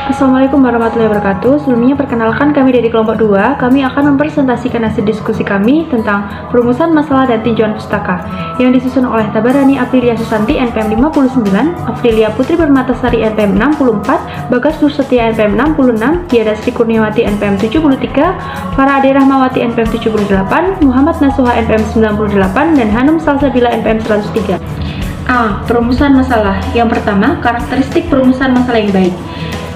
Assalamualaikum warahmatullahi wabarakatuh. Sebelumnya perkenalkan kami dari kelompok 2. Kami akan mempresentasikan hasil diskusi kami tentang perumusan masalah dan tinjauan pustaka yang disusun oleh Tabarani Aprilia Susanti NPM 59, Afrilia Putri Permatasari NPM 64, Bagas Nursetia NPM 66, Diana Sri Kurniawati NPM 73, Farah Ade Rahmawati NPM 78, Muhammad Nasuha NPM 98, dan Hanum Salsabila NPM 103. A. Perumusan masalah. Yang pertama, karakteristik perumusan masalah yang baik.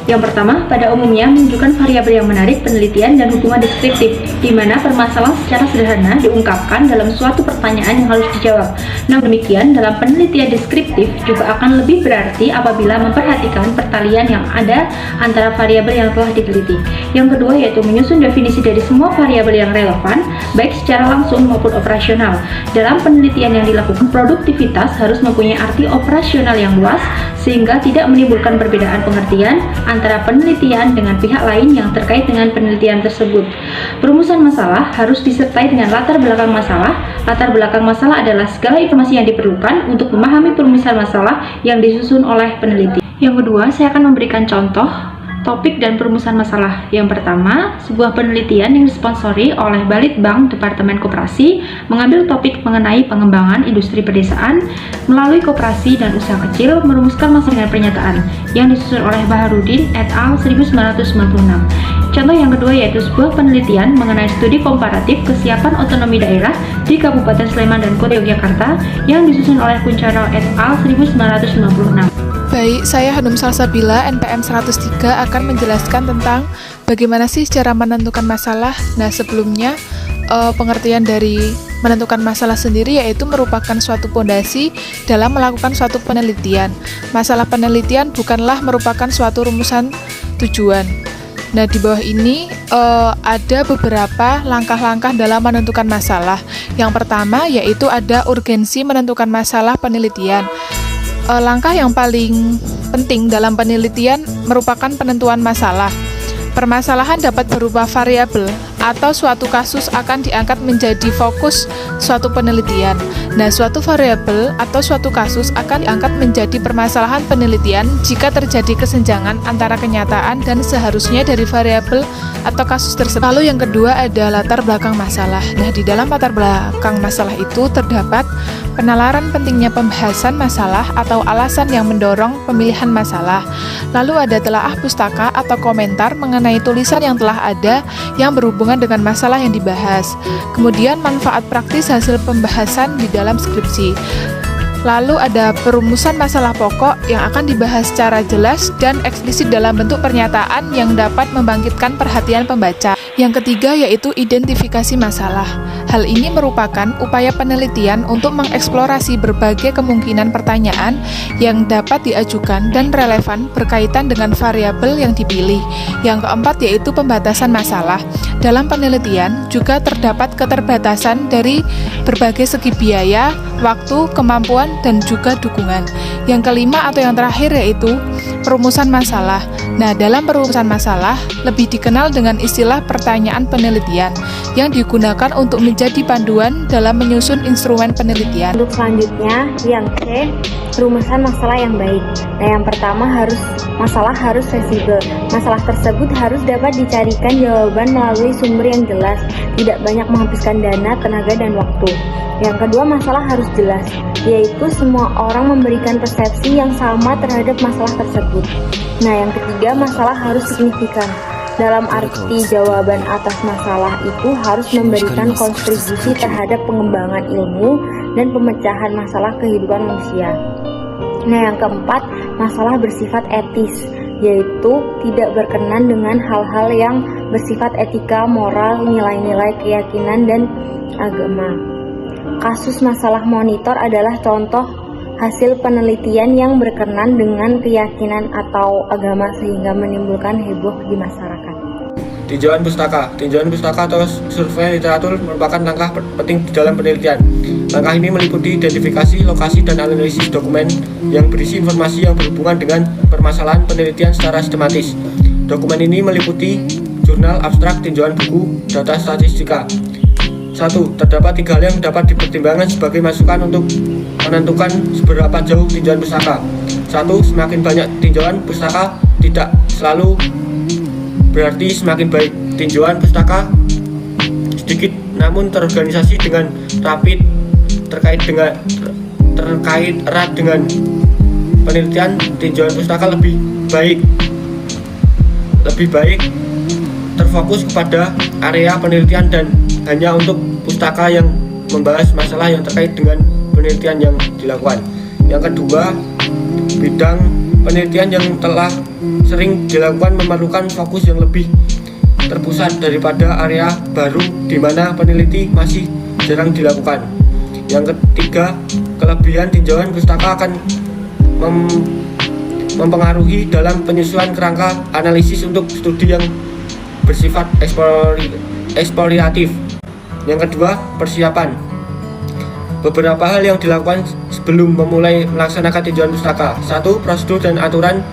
Yang pertama, pada umumnya menunjukkan variabel yang menarik penelitian dan hubungan deskriptif, di mana permasalahan secara sederhana diungkapkan dalam suatu pertanyaan yang harus dijawab. Namun demikian, dalam penelitian deskriptif juga akan lebih berarti apabila memperhatikan pertalian yang ada antara variabel yang telah diteliti. Yang kedua yaitu menyusun definisi dari semua variabel yang relevan, baik secara langsung maupun operasional. Dalam penelitian yang dilakukan, produktivitas harus mempunyai arti operasional yang luas, sehingga tidak menimbulkan perbedaan pengertian antara penelitian dengan pihak lain yang terkait dengan penelitian tersebut. Perumusan masalah harus disertai dengan latar belakang masalah. Latar belakang masalah adalah segala informasi yang diperlukan untuk memahami perumusan masalah yang disusun oleh peneliti. Yang kedua, saya akan memberikan contoh topik dan perumusan masalah. Yang pertama, sebuah penelitian yang disponsori oleh Balitbang Departemen Koperasi mengambil topik mengenai pengembangan industri pedesaan melalui koperasi dan usaha kecil, merumuskan masalah dengan pernyataan yang disusun oleh Baharudin et al. 1996. Contoh yang kedua yaitu sebuah penelitian mengenai studi komparatif kesiapan otonomi daerah di Kabupaten Sleman dan Kota Yogyakarta yang disusun oleh Kuncoro et al. 1956. Baik, saya Hanum Salsabila, NPM 103 akan menjelaskan tentang bagaimana sih cara menentukan masalah. Nah, sebelumnya pengertian dari menentukan masalah sendiri yaitu merupakan suatu pondasi dalam melakukan suatu penelitian. Masalah penelitian bukanlah merupakan suatu rumusan tujuan. Nah, di bawah ini ada beberapa langkah-langkah dalam menentukan masalah. Yang pertama yaitu ada urgensi menentukan masalah penelitian. Langkah yang paling penting dalam penelitian merupakan penentuan masalah. Permasalahan dapat berupa variabel atau suatu kasus akan diangkat menjadi fokus suatu penelitian. Nah, suatu variabel atau suatu kasus akan diangkat menjadi permasalahan penelitian jika terjadi kesenjangan antara kenyataan dan seharusnya dari variabel atau kasus tersebut. Lalu yang kedua ada latar belakang masalah. Nah, di dalam latar belakang masalah itu terdapat penalaran pentingnya pembahasan masalah atau alasan yang mendorong pemilihan masalah. Lalu ada telaah pustaka atau komentar mengenai tulisan yang telah ada yang berhubungan dengan masalah yang dibahas. Kemudian manfaat praktis hasil pembahasan di dalam skripsi. Lalu ada perumusan masalah pokok yang akan dibahas secara jelas dan eksplisit dalam bentuk pernyataan yang dapat membangkitkan perhatian pembaca. Yang ketiga yaitu identifikasi masalah. Hal ini merupakan upaya penelitian untuk mengeksplorasi berbagai kemungkinan pertanyaan yang dapat diajukan dan relevan berkaitan dengan variabel yang dipilih. Yang keempat yaitu pembatasan masalah. Dalam penelitian juga terdapat keterbatasan dari berbagai segi biaya, waktu, kemampuan, dan juga dukungan. Yang kelima atau yang terakhir yaitu perumusan masalah. Nah, dalam perumusan masalah lebih dikenal dengan istilah pertanyaan penelitian yang digunakan untuk menjadi panduan dalam menyusun instrumen penelitian. Untuk selanjutnya, yang C, perumusan masalah yang baik. Nah, yang pertama masalah harus fleksibel. Masalah tersebut harus dapat dicarikan jawaban melalui sumber yang jelas, tidak banyak menghabiskan dana, tenaga, dan waktu. Yang kedua, masalah harus jelas, yaitu semua orang memberikan persepsi yang sama terhadap masalah tersebut. Nah, yang ketiga, masalah harus signifikan. Dalam arti jawaban atas masalah itu harus memberikan kontribusi terhadap pengembangan ilmu dan pemecahan masalah kehidupan manusia. Nah, yang keempat, masalah bersifat etis, yaitu tidak berkenan dengan hal-hal yang bersifat etika, moral, nilai-nilai keyakinan, dan agama. Kasus masalah monitor adalah contoh hasil penelitian yang berkenan dengan keyakinan atau agama sehingga menimbulkan heboh di masyarakat. Tinjauan pustaka. Tinjauan pustaka atau survei literatur merupakan langkah penting di dalam penelitian. Langkah ini meliputi identifikasi, lokasi, dan analisis dokumen yang berisi informasi yang berhubungan dengan permasalahan penelitian secara sistematis. Dokumen ini meliputi jurnal, abstrak, tinjauan buku, data statistika. 1. Terdapat 3 hal yang dapat dipertimbangkan sebagai masukan untuk menentukan seberapa jauh tinjauan pustaka. 1. Semakin banyak tinjauan pustaka, tidak selalu berarti semakin baik. Tinjauan pustaka sedikit namun terorganisasi dengan rapi, terkait erat dengan penelitian. Tinjauan pustaka lebih baik terfokus kepada area penelitian dan hanya untuk pustaka yang membahas masalah yang terkait dengan penelitian yang dilakukan. Yang kedua, bidang penelitian yang telah sering dilakukan memerlukan fokus yang lebih terpusat daripada area baru di mana peneliti masih jarang dilakukan. Yang ketiga, kelebihan tinjauan pustaka akan mempengaruhi dalam penyusunan kerangka analisis untuk studi yang bersifat eksploratif. Yang kedua, persiapan. Beberapa hal yang dilakukan sebelum memulai melaksanakan tinjauan pustaka. 1. Prosedur dan aturan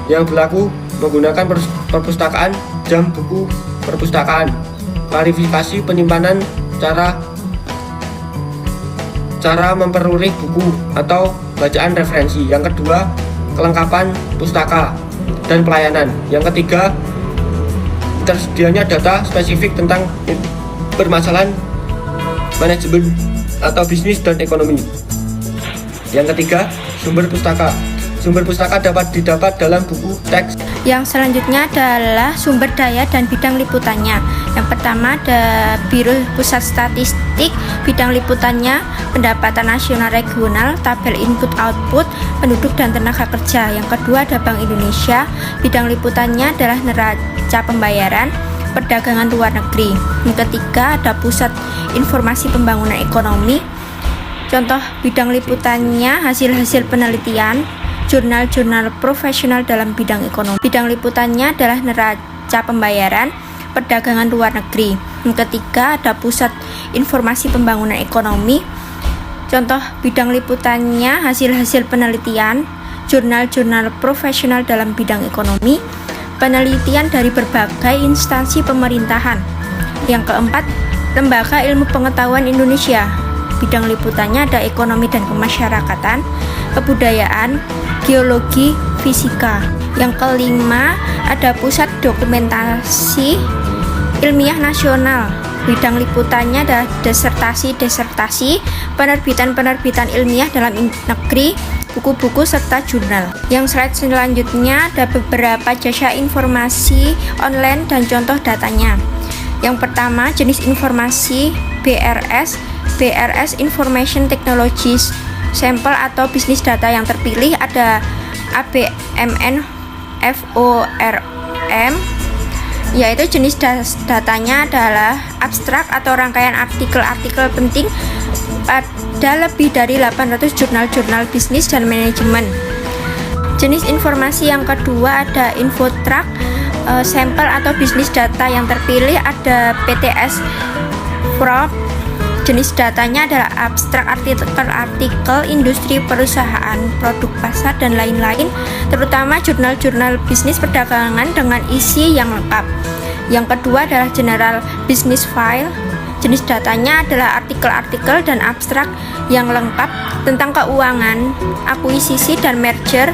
yang berlaku menggunakan perpustakaan, jam buku perpustakaan, klarifikasi penyimpanan, cara memperoleh buku atau bacaan referensi. Yang kedua, kelengkapan pustaka dan pelayanan. Yang ketiga, tersedianya data spesifik tentang permasalahan manajemen atau bisnis dan ekonomi. Yang ketiga, sumber pustaka. Sumber pustaka dapat didapat dalam buku, teks. Yang selanjutnya adalah sumber daya dan bidang liputannya. Yang pertama ada Biro Pusat Statistik, bidang liputannya pendapatan nasional regional, tabel input output, penduduk dan tenaga kerja. Yang kedua ada Bank Indonesia, bidang liputannya adalah neraca pembayaran, perdagangan luar negeri. Yang ketiga ada Pusat Informasi Pembangunan Ekonomi. Contoh bidang liputannya hasil-hasil penelitian, jurnal-jurnal profesional dalam bidang ekonomi. Bidang liputannya adalah neraca pembayaran, perdagangan luar negeri. Yang ketiga ada Pusat Informasi Pembangunan Ekonomi. Contoh bidang liputannya hasil-hasil penelitian, jurnal-jurnal profesional dalam bidang ekonomi, penelitian dari berbagai instansi pemerintahan. Yang keempat, Lembaga Ilmu Pengetahuan Indonesia. Bidang liputannya ada ekonomi dan kemasyarakatan, kebudayaan, geologi, fisika. Yang kelima, ada Pusat Dokumentasi Ilmiah Nasional. Bidang liputannya ada disertasi, penerbitan ilmiah dalam negeri, buku-buku serta jurnal. Yang slide selanjutnya ada beberapa jasa informasi online dan contoh datanya. Yang pertama, jenis informasi BRS Information Technologies. Sampel atau bisnis data yang terpilih ada ABMN FORM, yaitu jenis datanya adalah abstrak atau rangkaian artikel-artikel penting pada lebih dari 800 jurnal-jurnal bisnis dan manajemen. Jenis informasi yang kedua ada infotrack. Sampel atau bisnis data yang terpilih ada PTS Prop. Jenis datanya adalah abstrak artikel industri, perusahaan, produk pasar, dan lain-lain, terutama jurnal-jurnal bisnis perdagangan dengan isi yang lengkap. Yang kedua adalah general business file. Jenis datanya adalah artikel-artikel dan abstrak yang lengkap tentang keuangan, akuisisi, dan merger,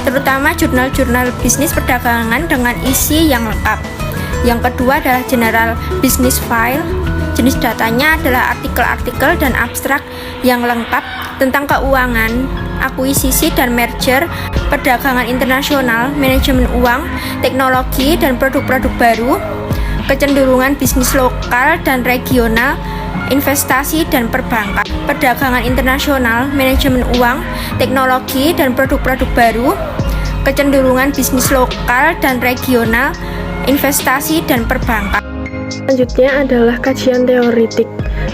terutama jurnal-jurnal bisnis perdagangan dengan isi yang lengkap. Yang kedua adalah general business file. Jenis datanya adalah artikel-artikel dan abstrak yang lengkap tentang keuangan, akuisisi dan merger, perdagangan internasional, manajemen uang, teknologi dan produk-produk baru, kecenderungan bisnis lokal dan regional, investasi dan perbankan, perdagangan internasional, manajemen uang, teknologi dan produk-produk baru, kecenderungan bisnis lokal dan regional, investasi dan perbankan. Selanjutnya adalah kajian teoritik.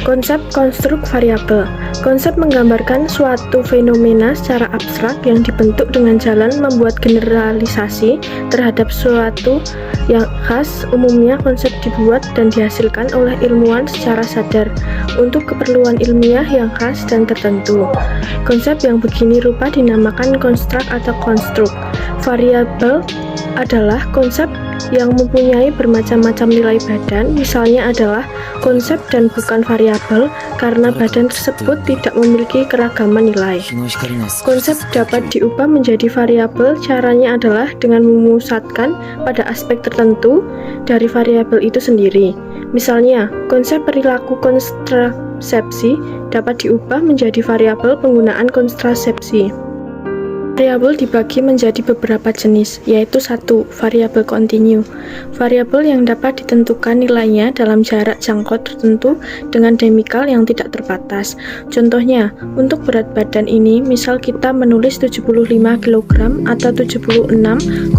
Konsep konstruk variabel. Konsep menggambarkan suatu fenomena secara abstrak yang dibentuk dengan jalan membuat generalisasi terhadap suatu yang khas. Umumnya konsep dibuat dan dihasilkan oleh ilmuwan secara sadar untuk keperluan ilmiah yang khas dan tertentu. Konsep yang begini rupa dinamakan konstruk atau konstruk. Variabel adalah konsep yang mempunyai bermacam-macam nilai badan, misalnya adalah konsep dan bukan variabel karena badan tersebut tidak memiliki keragaman nilai. Konsep dapat diubah menjadi variabel, caranya adalah dengan memusatkan pada aspek tertentu dari variabel itu sendiri. Misalnya, konsep perilaku kontrasepsi dapat diubah menjadi variabel penggunaan kontrasepsi. Variabel dibagi menjadi beberapa jenis, yaitu 1. Variabel kontinu. Variabel yang dapat ditentukan nilainya dalam jarak jangkau tertentu dengan demikal yang tidak terbatas. Contohnya, untuk berat badan ini, misal kita menulis 75 kg atau 76,14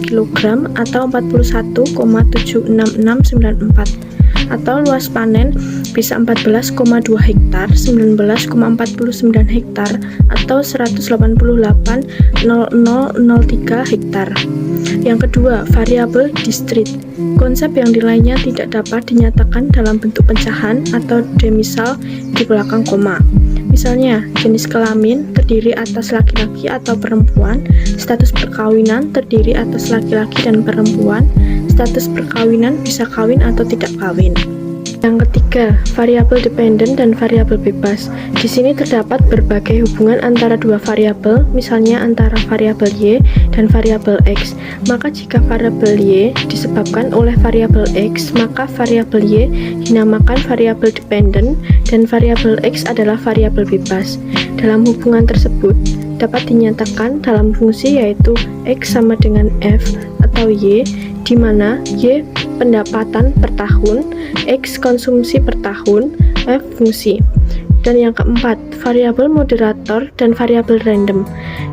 kg atau 41,76694. Atau luas panen bisa 14,2 hektar, 19,49 hektar, atau 188,0003 hektar. Yang kedua, variabel discrete. Konsep yang nilainya tidak dapat dinyatakan dalam bentuk pecahan atau demisal di belakang koma. Misalnya, jenis kelamin terdiri atas laki-laki atau perempuan, status perkawinan terdiri atas laki-laki dan perempuan, status perkawinan bisa kawin atau tidak kawin. Yang ketiga, variabel dependen dan variabel bebas. Di sini terdapat berbagai hubungan antara dua variabel, misalnya antara variabel Y dan variabel X. Maka jika variabel Y disebabkan oleh variabel X, maka variabel Y dinamakan variabel dependen dan variabel X adalah variabel bebas. Dalam hubungan tersebut, dapat dinyatakan dalam fungsi yaitu X sama dengan F atau Y, di mana Y pendapatan per tahun, X konsumsi per tahun, F fungsi. Dan yang keempat, variabel moderator dan variabel random.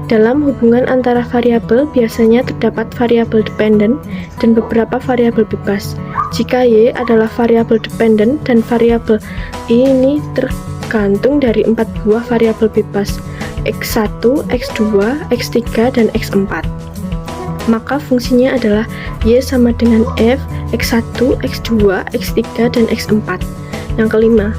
Dalam hubungan antara variabel biasanya terdapat variabel dependen dan beberapa variabel bebas. Jika Y adalah variabel dependen dan variabel I ini tergantung dari 4 buah variabel bebas, X1, X2, X3, dan X4. Maka fungsinya adalah Y sama dengan F, X1, X2, X3, dan X4. Yang kelima,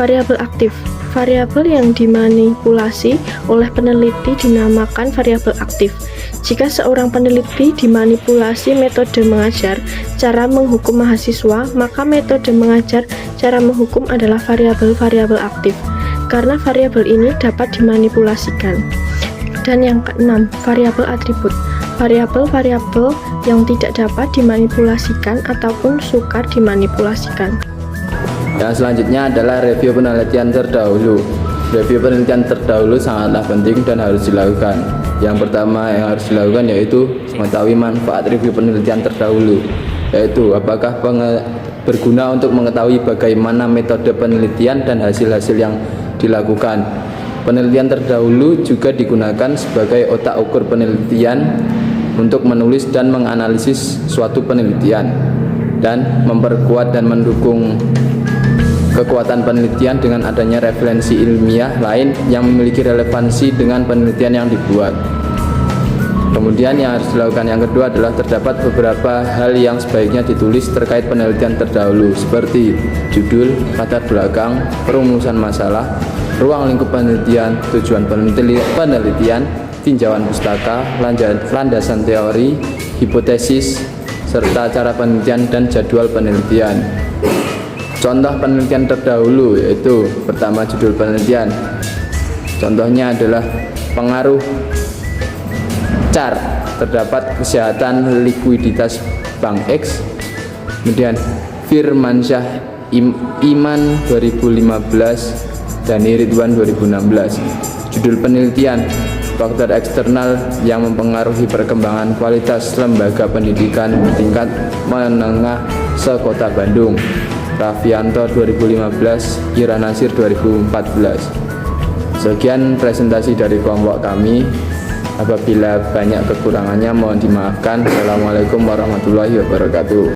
variabel aktif. Variabel yang dimanipulasi oleh peneliti dinamakan variabel aktif. Jika seorang peneliti dimanipulasi metode mengajar cara menghukum mahasiswa, maka metode mengajar cara menghukum adalah variabel-variabel aktif, karena variabel ini dapat dimanipulasikan. Dan yang keenam, variabel atribut. Variabel-variabel yang tidak dapat dimanipulasikan ataupun sukar dimanipulasikan. Yang selanjutnya adalah review penelitian terdahulu. Review penelitian terdahulu sangatlah penting dan harus dilakukan. Yang pertama yang harus dilakukan yaitu mengetahui manfaat review penelitian terdahulu, yaitu apakah berguna untuk mengetahui bagaimana metode penelitian dan hasil-hasil yang dilakukan. Penelitian terdahulu juga digunakan sebagai otak ukur penelitian untuk menulis dan menganalisis suatu penelitian dan memperkuat dan mendukung kekuatan penelitian dengan adanya referensi ilmiah lain yang memiliki relevansi dengan penelitian yang dibuat. Kemudian yang harus dilakukan yang kedua adalah terdapat beberapa hal yang sebaiknya ditulis terkait penelitian terdahulu, seperti judul, latar belakang, perumusan masalah, ruang lingkup penelitian, tujuan penelitian, tinjauan pustaka, landasan teori, hipotesis, serta cara penelitian dan jadwal penelitian. Contoh penelitian terdahulu yaitu pertama judul penelitian. Contohnya adalah pengaruh CAR terdapat kesehatan likuiditas Bank X. Kemudian Firmansyah Iman 2015 dan Ridwan 2016. Judul penelitian faktor eksternal yang mempengaruhi perkembangan kualitas lembaga pendidikan tingkat menengah se-Kota Bandung. Raffianto 2015, Ira Nasir 2014. Sekian presentasi dari kelompok kami. Apabila banyak kekurangannya mohon dimaafkan. Assalamualaikum warahmatullahi wabarakatuh.